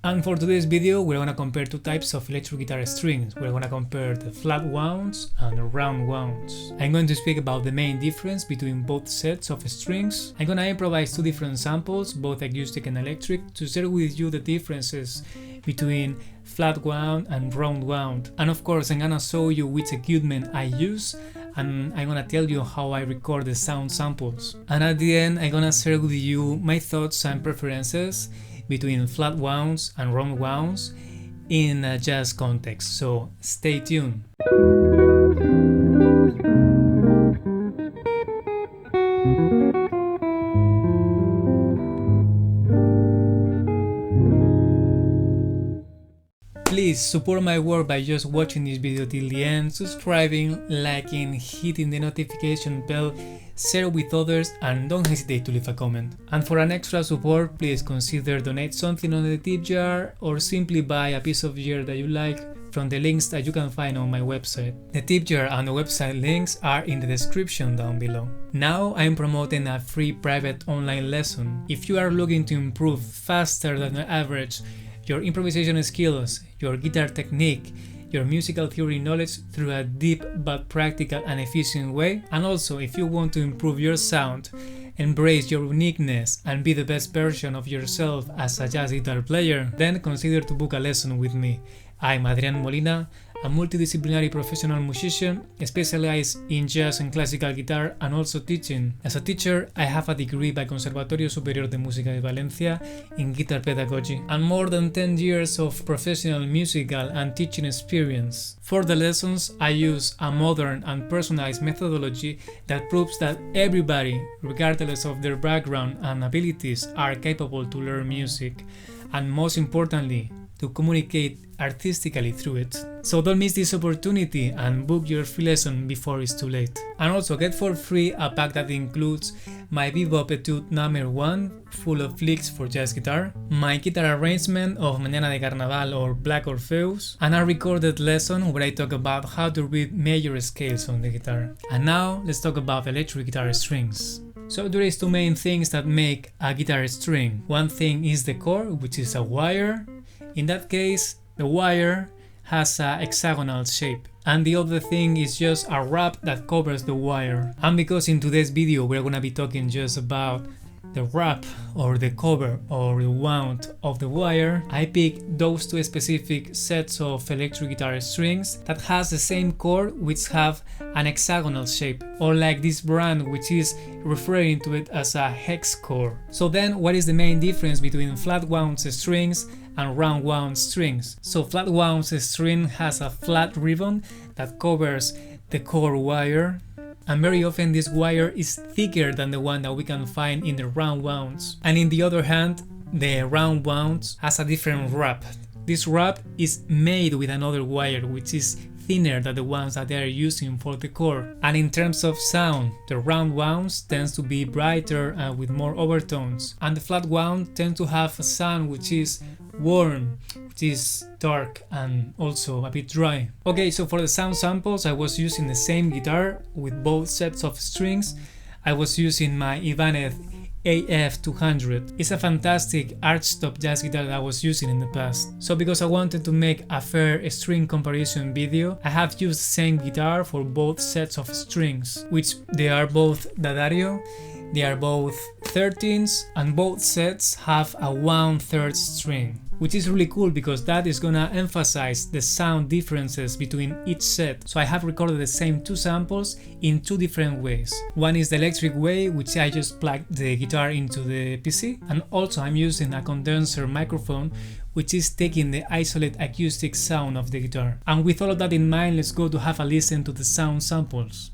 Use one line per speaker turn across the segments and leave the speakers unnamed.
And for today's video, we're gonna compare two types of electric guitar strings. We're gonna compare the flat wounds and the round wounds. I'm going to speak about the main difference between both sets of strings. I'm gonna improvise two different samples, both acoustic and electric, to share with you the differences between flat wound and round wound. And of course, I'm gonna show you which equipment I use, and I'm gonna tell you how I record the sound samples. And at the end, I'm gonna share with you my thoughts and preferences between flat wounds and round wounds in a jazz context, so stay tuned. Please support my work by just watching this video till the end, subscribing, liking, hitting the notification bell, share with others, and don't hesitate to leave a comment. And for an extra support, please consider donate something on the tip jar or simply buy a piece of gear that you like from the links that you can find on my website. The tip jar and the website links are in the description down below. Now I'm promoting a free private online lesson. If you are looking to improve faster than the average your improvisation skills, your guitar technique, your musical theory knowledge through a deep but practical and efficient way, and also if you want to improve your sound, embrace your uniqueness, and be the best version of yourself as a jazz guitar player, then consider to book a lesson with me. I'm Adrián Molina, a multidisciplinary professional musician specialized in jazz and classical guitar and also teaching. As a teacher, I have a degree by Conservatorio Superior de Música de Valencia in guitar pedagogy and more than 10 years of professional musical and teaching experience. For the lessons, I use a modern and personalized methodology that proves that everybody, regardless of their background and abilities, are capable to learn music, and most importantly, to communicate artistically through it. So don't miss this opportunity and book your free lesson before it's too late. And also get for free a pack that includes my Bebop Etude number 1 full of licks for jazz guitar, my guitar arrangement of Manha de Carnaval or Black Orpheus, and a recorded lesson where I talk about how to read major scales on the guitar. And now let's talk about electric guitar strings. So there is two main things that make a guitar string. One thing is the core, which is a wire. In that case, the wire has a hexagonal shape, and the other thing is just a wrap that covers the wire. And because in today's video we're gonna be talking just about the wrap or the cover or the wound of the wire, I picked those two specific sets of electric guitar strings that has the same core which have an hexagonal shape, or like this brand which is referring to it as a hex core. So then what is the main difference between flat wound strings and round wound strings? So flat wound string has a flat ribbon that covers the core wire, and very often this wire is thicker than the one that we can find in the round wounds. And in the other hand, the round wounds has a different wrap. This wrap is made with another wire which is thinner than the ones that they are using for the core. And in terms of sound, the round wounds tends to be brighter and with more overtones, and the flat wound tends to have a sound which is warm, which is dark and also a bit dry. Okay, so for the sound samples I was using the same guitar with both sets of strings. I was using my Ibanez AF200. It's a fantastic Archtop jazz guitar that I was using in the past. So because I wanted to make a fair string comparison video, I have used the same guitar for both sets of strings, which they are both D'Addario, they are both 13s, and both sets have a 1/3 string, which is really cool because that is gonna emphasize the sound differences between each set. So I have recorded the same two samples in two different ways. One is the electric way, which I just plugged the guitar into the PC, and also I'm using a condenser microphone which is taking the isolate acoustic sound of the guitar. And with all of that in mind, let's go to have a listen to the sound samples.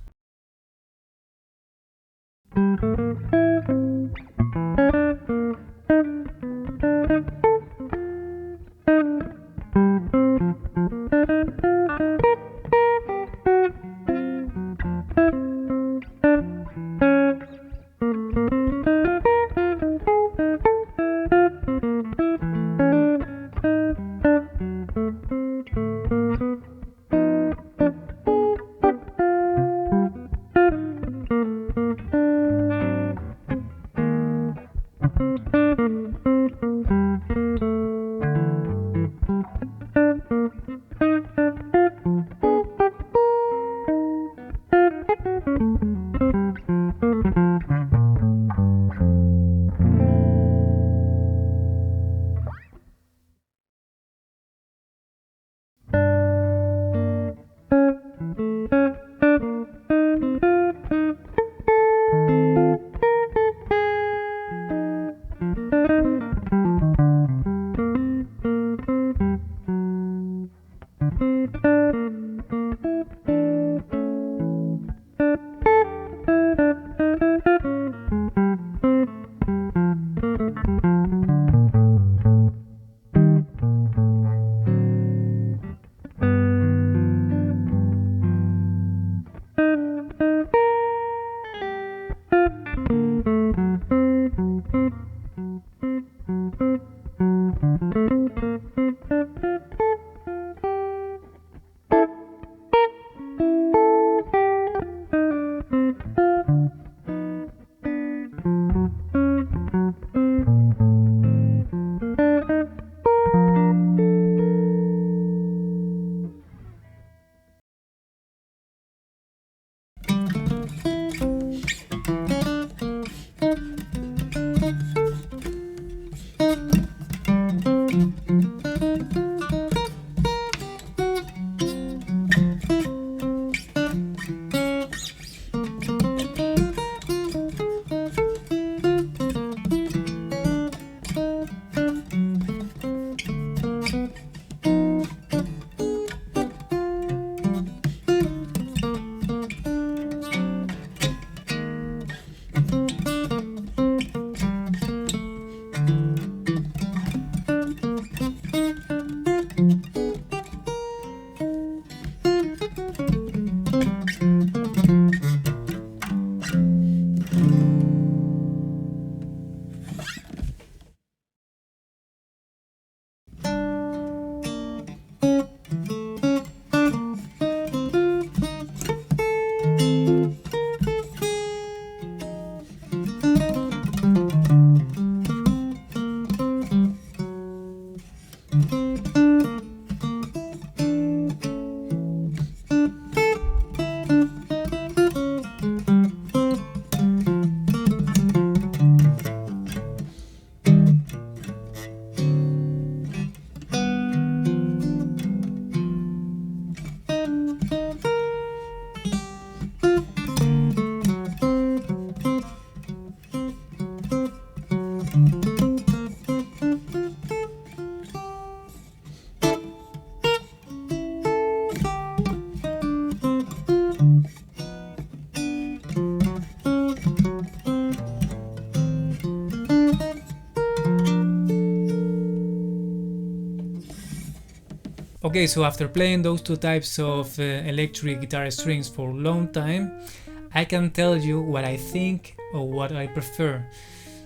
Okay, so after playing those two types of electric guitar strings for a long time, I can tell you what I think or what I prefer.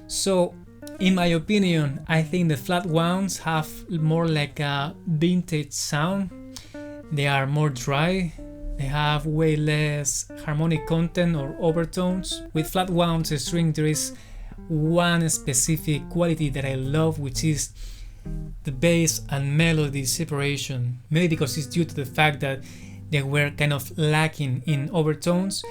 So, in my opinion, I think the Flatwounds have more like a vintage sound. They are more dry, they have way less harmonic content or overtones. With Flatwounds string there is one specific quality that I love, which is the bass and melody separation. Maybe because it's due to the fact that they were kind of lacking in overtones.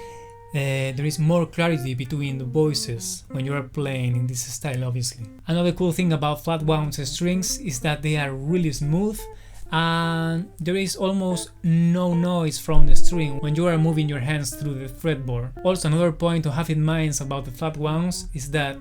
There is more clarity between the voices when you are playing in this style, obviously. Another cool thing about Flatwounds strings is that they are really smooth and there is almost no noise from the string when you are moving your hands through the fretboard. Also, another point to have in mind about the Flatwounds is that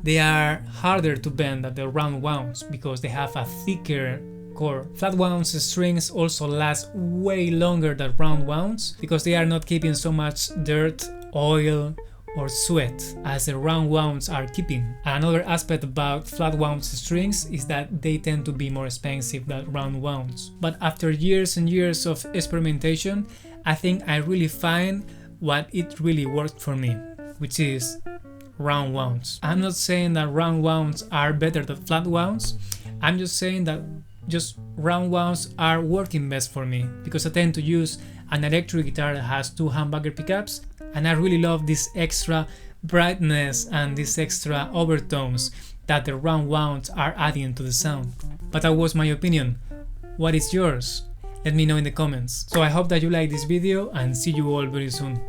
they are harder to bend than the Roundwounds because they have a thicker core. Flatwounds strings also last way longer than Roundwounds because they are not keeping so much dirt, oil or sweat as the Roundwounds are keeping. Another aspect about Flatwounds strings is that they tend to be more expensive than Roundwounds. But after years and years of experimentation, I think I really find what it really worked for me, which is Roundwounds. I'm not saying that Roundwounds are better than Flatwounds, I'm just saying that just Roundwounds are working best for me because I tend to use an electric guitar that has two humbucker pickups and I really love this extra brightness and these extra overtones that the Roundwounds are adding to the sound. But that was my opinion. What is yours? Let me know in the comments. So I hope that you like this video and see you all very soon.